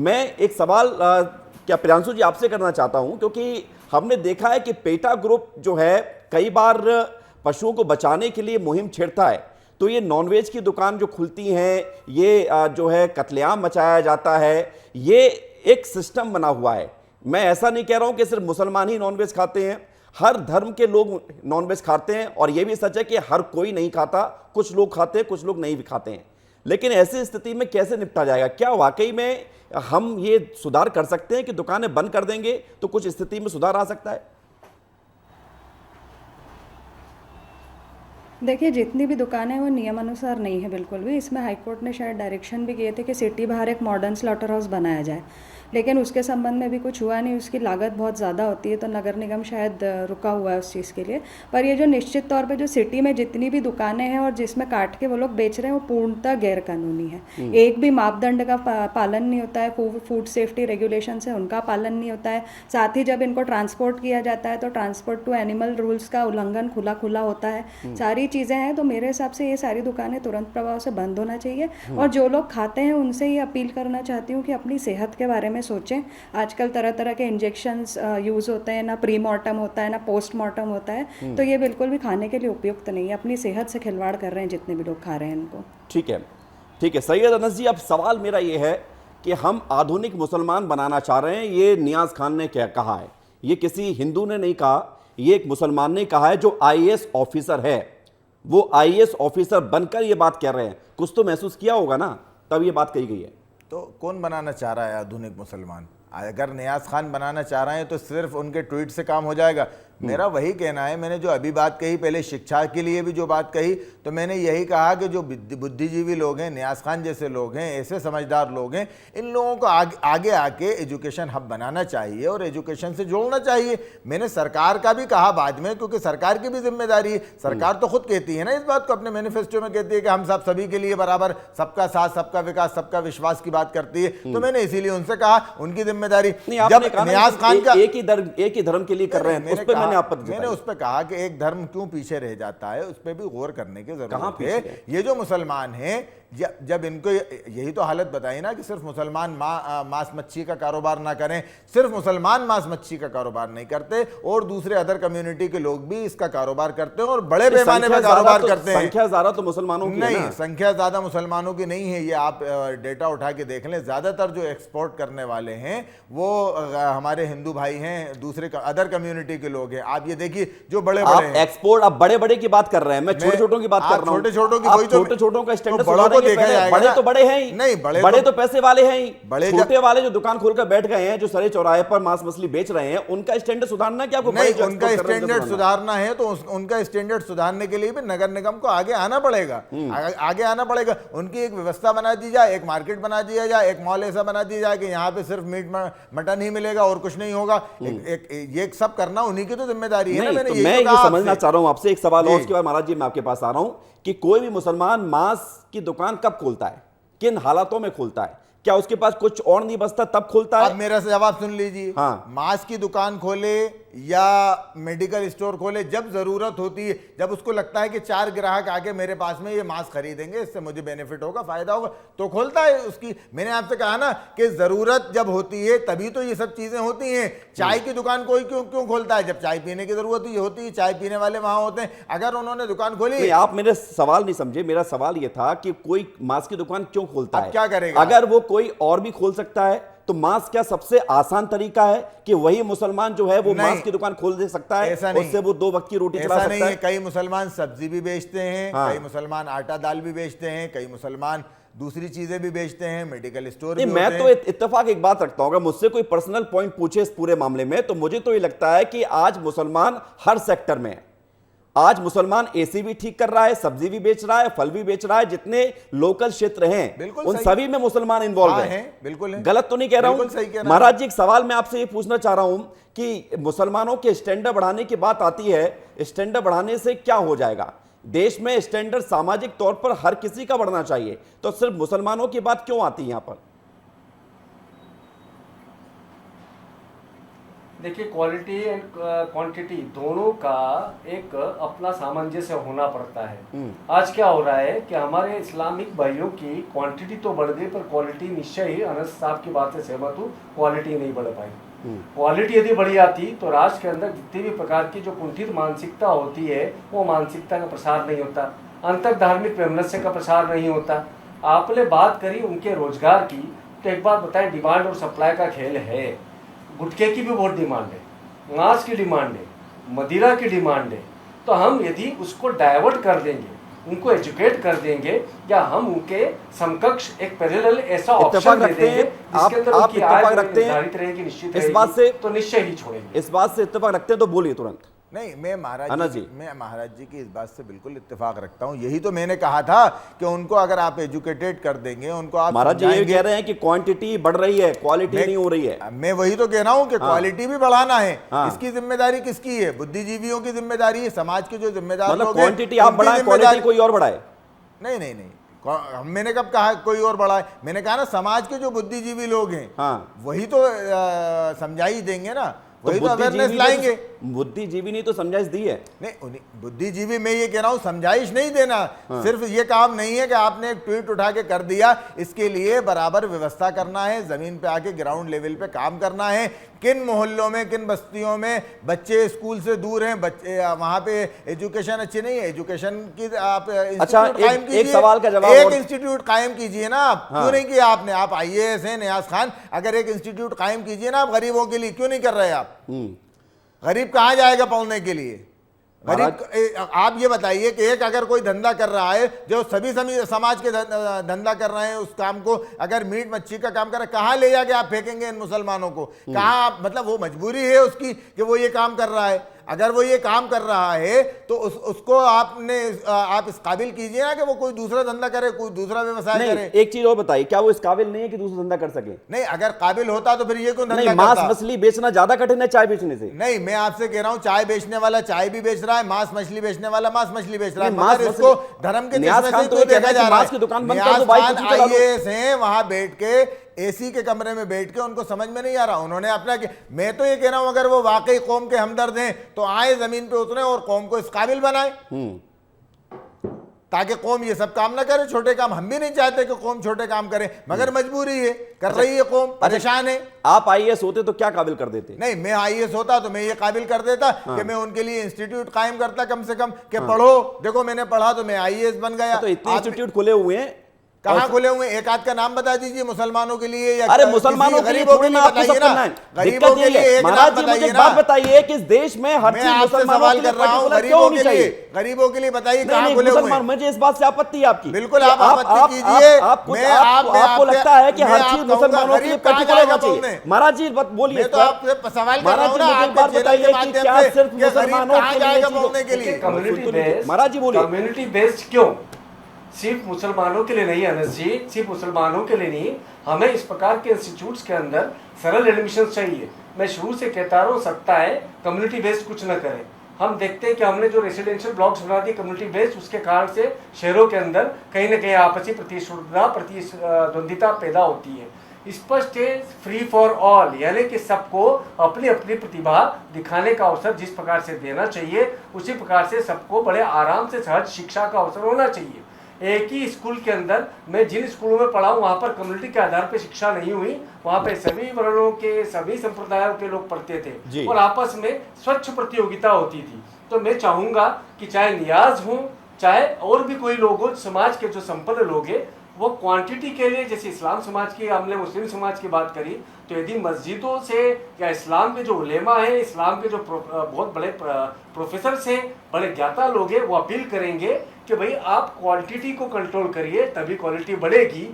मैं एक सवाल क्या प्रियांशु जी आपसे करना चाहता हूं, क्योंकि हमने देखा है कि पेटा ग्रुप जो है कई बार पशुओं को बचाने के लिए मुहिम छेड़ता है। तो ये नॉनवेज की दुकान जो खुलती हैं, ये जो है कत्लेआम मचाया जाता है, ये एक सिस्टम बना हुआ है। मैं ऐसा नहीं कह रहा हूं कि सिर्फ मुसलमान ही नॉनवेज खाते हैं, हर धर्म के लोग नॉनवेज खाते हैं, और ये भी सच है कि हर कोई नहीं खाता, कुछ लोग खाते हैं, कुछ लोग नहीं भी खाते हैं। लेकिन ऐसी स्थिति में कैसे निपटा जाएगा? क्या वाकई में हम ये सुधार कर सकते हैं कि दुकानें बंद कर देंगे तो कुछ स्थिति में सुधार आ सकता है? देखिए, जितनी भी दुकानें हैं वो नियमानुसार नहीं है बिल्कुल भी। इसमें हाईकोर्ट ने शायद डायरेक्शन भी किए थे कि सिटी बाहर एक मॉडर्न स्लॉटर हाउस बनाया जाए, लेकिन उसके संबंध में भी कुछ हुआ नहीं। उसकी लागत बहुत ज़्यादा होती है, तो नगर निगम शायद रुका हुआ है उस चीज़ के लिए। पर ये जो निश्चित तौर पे जो सिटी में जितनी भी दुकानें हैं और जिसमें काट के वो लोग बेच रहे हैं, वो पूर्णतः गैरकानूनी है। एक भी मापदंड का पालन नहीं होता है, फूड सेफ्टी रेगुलेशन है उनका पालन नहीं होता है। साथ ही जब इनको ट्रांसपोर्ट किया जाता है तो ट्रांसपोर्ट टू एनिमल रूल्स का उल्लंघन खुला खुला होता है। सारी चीज़ें हैं, तो मेरे हिसाब से ये सारी दुकानें तुरंत प्रभाव से बंद होना चाहिए। और जो लोग खाते हैं उनसे ये अपील करना चाहती हूँ कि अपनी सेहत के बारे में सोचें। आजकल तरह तरह के इंजेक्शंस यूज़ होते हैं, ना प्री मॉर्टम होता है ना पोस्ट मॉर्टम होता है, तो ये बिल्कुल भी खाने के लिए उपयुक्त नहीं है। अपनी सेहत से खिलवाड़ कर रहे हैं जितने भी लोग खा रहे हैं इनको। ठीक है, ठीक है सैयद अनस जी, अब सवाल मेरा ये है कि हम आधुनिक मुसलमान बनाना चाह रहे हैं, ये नियाज खान ने क्या कहा है, ये किसी हिंदू ने नहीं कहा, ये एक मुसलमान ने कहा है जो आईएएस ऑफिसर है। वो आईएएस ऑफिसर बनकर ये बात कह रहे हैं, कुछ तो महसूस किया होगा ना, तब ये बात कही गई है। तो कौन बनाना चाह रहा है आधुनिक मुसलमान? अगर नियाज खान बनाना चाह रहे हैं तो सिर्फ उनके ट्वीट से काम हो जाएगा? मेरा वही कहना है, मैंने जो अभी बात कही, पहले शिक्षा के लिए भी जो बात कही, तो मैंने यही कहा कि जो बुद्धिजीवी लोग हैं, नियाज खान जैसे लोग हैं, ऐसे समझदार लोग हैं, इन लोगों को आगे आके एजुकेशन हब बनाना चाहिए और एजुकेशन से जोड़ना चाहिए। मैंने सरकार का भी कहा बाद में, क्योंकि सरकार की भी जिम्मेदारी है। सरकार तो खुद कहती है ना इस बात को, अपने मैनिफेस्टो में कहती है कि हम सब सभी के लिए बराबर, सबका साथ, सबका विकास, सबका विश्वास की बात करती है। तो मैंने इसीलिए उनसे कहा उनकी जिम्मेदारी। जब नियाज खान का एक ही धर्म के लिए कर रहे हैं, उस पर मैंने उस पर कहा कि एक धर्म क्यों पीछे रह जाता है, उस पर भी गौर करने की जरूरत है। ये जो मुसलमान हैं, जब इनको यही तो हालत बताई ना कि सिर्फ मुसलमान मांस मच्छी का कारोबार ना करें, सिर्फ मुसलमान मांस मच्छी का कारोबार नहीं करते और दूसरे अदर कम्युनिटी के लोग भी इसका कारोबार करते हैं और बड़े पैमाने पर कारोबार करते हैं। संख्या ज्यादा तो मुसलमानों की नहीं, संख्या ज्यादा मुसलमानों की नहीं है। ये आप डेटा उठा के देख लें, ज्यादातर जो एक्सपोर्ट करने वाले हैं वो हमारे हिंदू भाई हैं, दूसरे अदर कम्युनिटी के लोग हैं। आप ये देखिए जो बड़े बड़े एक्सपोर्ट, आप बड़े बड़े की बात कर रहे हैं, मैं छोटे छोटों की बात कर रहा हूं। छोटे छोटों की, छोटे छोटों का स्टैंडर्ड देखा जाएगा। बड़े तो बड़े हैं ही नहीं, बड़े तो पैसे वाले हैं ही। बड़े छोटे वाले जो दुकान खोलकर बैठ गए हैं, जो सरे चौराहे पर मांस मछली बेच रहे हैं, उनका स्टैंडर्ड सुधारना क्या? नहीं, उनका स्टैंडर्ड सुधारना है तो उनका स्टैंडर्ड सुधारने के लिए भी नगर निगम को आगे आना पड़ेगा। आगे आना पड़ेगा। उनकी एक व्यवस्था बना दी जाए, एक मार्केट बना दिया जाए, एक मॉल ऐसा बना दिया जाए कि यहाँ पे सिर्फ मीट मटन ही मिलेगा और कुछ नहीं होगा। ये सब करना उन्हीं की तो जिम्मेदारी है ना। मैं ये समझना चाह रहा हूं आपसे एक सवाल और, उसके बाद महाराज जी मैं आपके पास आ रहा हूं कि कोई भी मुसलमान मांस की दुकान कब खोलता है, किन हालातों में खोलता है? क्या उसके पास कुछ और नहीं बचता तब खोलता है? अब मेरा जवाब सुन लीजिए। हाँ। मांस की दुकान खोले या मेडिकल स्टोर खोले जब जरूरत होती है, जब उसको लगता है कि 4 ग्राहक आके मेरे पास में ये मांस खरीदेंगे, इससे मुझे बेनिफिट होगा, फायदा होगा, तो खोलता है उसकी। मैंने आपसे कहा ना कि जरूरत जब होती है तभी तो ये सब चीजें होती हैं। चाय की दुकान कोई क्यों खोलता है? जब चाय पीने की जरूरत होती है, चाय पीने वाले वहां होते हैं। अगर उन्होंने दुकान खोली, आप मेरे सवाल नहीं समझे। मेरा सवाल यह था कि कोई मांस की दुकान क्यों खोलता है? क्या करेगा? अगर वो कोई और भी खोल सकता है तो मांस क्या सबसे आसान तरीका है कि वही मुसलमान जो है वो मांस की दुकान खोल दे सकता है, उससे वो 2 वक्त की रोटी चला सकता है? कई मुसलमान सब्जी भी बेचते हैं, कई मुसलमान आटा दाल भी बेचते हैं, कई मुसलमान दूसरी चीजें भी बेचते हैं, मेडिकल स्टोर भी मैं तो इत्तेफाक एक बात रखता हूं, अगर मुझसे कोई पर्सनल पॉइंट पूछे इस पूरे मामले में, तो मुझे तो ये लगता है कि आज मुसलमान हर सेक्टर में है। आज मुसलमान एसी भी ठीक कर रहा है, सब्जी भी बेच रहा है, फल भी बेच रहा है। जितने लोकल क्षेत्र हैं उन सभी में मुसलमान इन्वॉल्व हैं। बिल्कुल है। गलत तो नहीं कह रहा हूं महाराज जी। एक सवाल मैं आपसे ये पूछना चाह रहा हूं कि मुसलमानों के स्टैंडर्ड बढ़ाने की बात आती है, स्टैंडर्ड बढ़ाने से क्या हो जाएगा? देश में स्टैंडर्ड सामाजिक तौर पर हर किसी का बढ़ना चाहिए, तो सिर्फ मुसलमानों की बात क्यों आती है यहां पर? देखिए, क्वालिटी एंड क्वांटिटी दोनों का एक अपना सामंजस्य होना पड़ता है। आज क्या हो रहा है कि हमारे इस्लामिक भाइयों की क्वांटिटी तो बढ़ गई, पर क्वालिटी निश्चय ही, अनस साहब की बात से सहमत हूँ, क्वालिटी नहीं बढ़ पाई। क्वालिटी यदि बढ़ी आती तो राष्ट्र के अंदर जितनी भी प्रकार की जो कुंठित मानसिकता होती है वो मानसिकता का प्रसार नहीं होता, अंतर धार्मिक वैमनस्य का प्रसार नहीं होता। आपने बात करी उनके रोजगार की, तो एक बात बताएं, डिमांड और सप्लाई का खेल है। गुटखे की भी बहुत डिमांड है, मांस की डिमांड है, मदिरा की डिमांड है। तो हम यदि उसको डाइवर्ट कर देंगे, उनको एजुकेट कर देंगे, या हम उनके समकक्ष एक पैरेलल ऐसा ऑप्शन दे देंगे जिसके अंदर उनकी आय निर्धारित रहेगी, निश्चित इस बात से तो निश्चय ही छोड़ेंगे। इस बात से इत्तेफाक रखते हैं तो बोलिए तुरंत। नहीं, मैं अनस जी महाराज जी की इस बात से बिल्कुल इत्तेफाक रखता हूँ। यही तो मैंने कहा था कि उनको अगर आप एजुकेटेड कर देंगे, उनको आप महाराज जी ये कह रहे हैं कि क्वांटिटी बढ़ रही है, क्वालिटी नहीं हो रही है। मैं वही तो कह रहा हूँ कि क्वालिटी भी बढ़ाना है। हाँ। इसकी जिम्मेदारी किसकी है? बुद्धिजीवियों की जिम्मेदारी है, समाज के जो जिम्मेदार मतलब लोग हैं, क्वांटिटी आप उनकी बढ़ाएं, जिम्मेदारी- क्वालिटी कोई और बढ़ाए? नहीं नहीं नहीं, मैंने कब कहा कोई और बड़ा है? मैंने कहा ना, समाज के जो बुद्धिजीवी लोग हैं, हाँ। वही तो समझाई देंगे ना, वही तो बुद्धिजीवी अवेयरनेस लाएंगे। बुद्धिजीवी नहीं तो समझाइश दी है। नहीं, उन्हीं बुद्धिजीवी, मैं ये कह रहा हूं, समझाइश नहीं देना। सिर्फ ये काम नहीं है कि आपने एक ट्वीट उठा के कर दिया, इसके लिए बराबर व्यवस्था करना है, जमीन पे आके ग्राउंड लेवल पे काम करना है। किन मोहल्लों में, किन बस्तियों में बच्चे स्कूल से दूर हैं, बच्चे वहां पे एजुकेशन अच्छी नहीं है, एजुकेशन की आप अच्छा, कायम कीजिए। एक सवाल का जवाब एक और- इंस्टीट्यूट कायम कीजिए ना आप। क्यों नहीं किया आपने? आप IAS हैं नियाज खान, अगर एक इंस्टीट्यूट कायम कीजिए ना आप गरीबों के लिए, क्यों नहीं कर रहे आप? गरीब कहाँ जाएगा पढ़ने के लिए? गरीब, आप ये बताइए कि एक अगर कोई धंधा कर रहा है, जो सभी समाज के धंधा कर रहे हैं, उस काम को अगर मीट मच्छी का काम कर रहा है, कहाँ ले जाके आप फेंकेंगे इन मुसलमानों को? कहाँ आप, मतलब वो मजबूरी है उसकी कि वो ये काम कर रहा है। अगर वो ये काम कर रहा है तो उसको आप इस काबिल कीजिए ना कि वो कोई दूसरा धंधा करे, कोई दूसरा व्यवसाय करे। एक चीज और बताइए, क्या वो इस काबिल नहीं है कि दूसरा धंधा कर सके? नहीं, अगर काबिल होता तो फिर ये क्यों धंधा नहीं, मांस करता? मछली बेचना ज्यादा कठिन है चाय बेचने से। नहीं, मैं आपसे कह रहा हूं, चाय बेचने वाला चाय भी बेच रहा है, मांस मछली बेचने वाला मांस मछली बेच रहा है, नहीं, मगर इसको धर्म के नियाज खान तो ये देखा कहता है जा कि रहा मांस की दुकान बंद कर दो, बाइक कुछ चला दो। IAS हैं, वहां बैठ के AC के कमरे में बैठ के उनको समझ में नहीं आ रहा, उन्होंने अपना मैं तो ये कह रहा हूं, अगर वो वाकई कौम के हमदर्द हैं तो आए जमीन पे उतरे और कौम को इस काबिल बनाए, ताकि कौम ये सब काम ना करे, छोटे काम। हम भी नहीं चाहते कि कौम छोटे काम करे, मगर मजबूरी है, कर रही है कौम, परेशान है। आप IAS होते तो क्या काबिल कर देते? नहीं, मैं IAS होता तो मैं ये काबिल कर देता कि मैं उनके लिए इंस्टीट्यूट कायम करता, कम से कम कि पढ़ो, देखो मैंने पढ़ा तो मैं IAS बन गया। तो इतने इंस्टीट्यूट खुले हुए हैं, कहाँ खुले हुए? एक आध का नाम बता दीजिए मुसलमानों के लिए, या अरे मुसलमानों के लिए गरीबों थोड़ी के ना लिए आपको सब बताइए करना ना। है। गरीबों दिक्कत के ये लिए है एक नाम महाराज जी, मुझे बताइए एक ना। बात बताइए कि इस देश में हर मैं चीज आपसे मुसलमानों सवाल के लिए कर रहा हूँ, पर्टिकुलर क्यों होनी चाहिए? गरीबों के लिए बताइए नहीं, कहाँ नहीं, खुले हुए मुसलमान, हैं? मुझे इस बात से आपत्ति है आपकी। बिल्कुल कि आप आपत्ति कीजिए। आपको लगता है कि हर चीज मुसलमानों के लिए पर्टिकुलर होना चाहिए। महाराज जी बोलिए, मैं तो आपसे सवाल कर रहा हूँ ना, मुझे एक बात आपके चैनल बताइए के कि माध्यम क्या से, सिर्फ कि गरीब मुसलमानों कहाँ के जाएगा लिए बोलने के लिए? कम्युनिटी बेस्ड, महाराज जी बोलिए। कम्युनिटी बेस्ड क्यों? सिर्फ मुसलमानों के लिए नहीं अनस जी, सिर्फ मुसलमानों के लिए नहीं, हमें इस प्रकार के इंस्टीट्यूट्स के अंदर सरल एडमिशन चाहिए। मैं शुरू से कहता रहा हूँ, सकता है कम्युनिटी बेस्ड कुछ न करें। हम देखते हैं कि हमने जो रेसिडेंशियल ब्लॉक्स बना दिए कम्युनिटी बेस्ड, उसके कारण से शहरों के अंदर कहीं ना कहीं आपसी प्रतिद्वंदिता पैदा होती है। स्पष्ट है, फ्री फॉर ऑल, यानी कि सबको अपनी अपनी प्रतिभा दिखाने का अवसर जिस प्रकार से देना चाहिए, उसी प्रकार से सबको बड़े आराम से सहज शिक्षा का अवसर होना चाहिए। एक ही स्कूल के अंदर, मैं जिन स्कूलों में पढ़ा हूँ वहाँ पर कम्युनिटी के आधार पर शिक्षा नहीं हुई, वहाँ पे सभी वर्णों के, सभी संप्रदायों के लोग पढ़ते थे और आपस में स्वच्छ प्रतियोगिता होती थी। तो मैं चाहूँगा कि चाहे नियाज हो, चाहे और भी कोई लोग हो, समाज के जो संपन्न लोग हैं, वो क्वांटिटी के लिए, जैसे इस्लाम समाज की, हमने मुस्लिम समाज की बात करी, तो यदि मस्जिदों से या इस्लाम के जो उलेमा हैं, इस्लाम के जो बहुत बड़े प्रोफेसर्स हैं, बड़े ज्ञाता लोग हैं, वो अपील करेंगे कि भाई आप क्वांटिटी को कंट्रोल करिए, तभी क्वालिटी बढ़ेगी।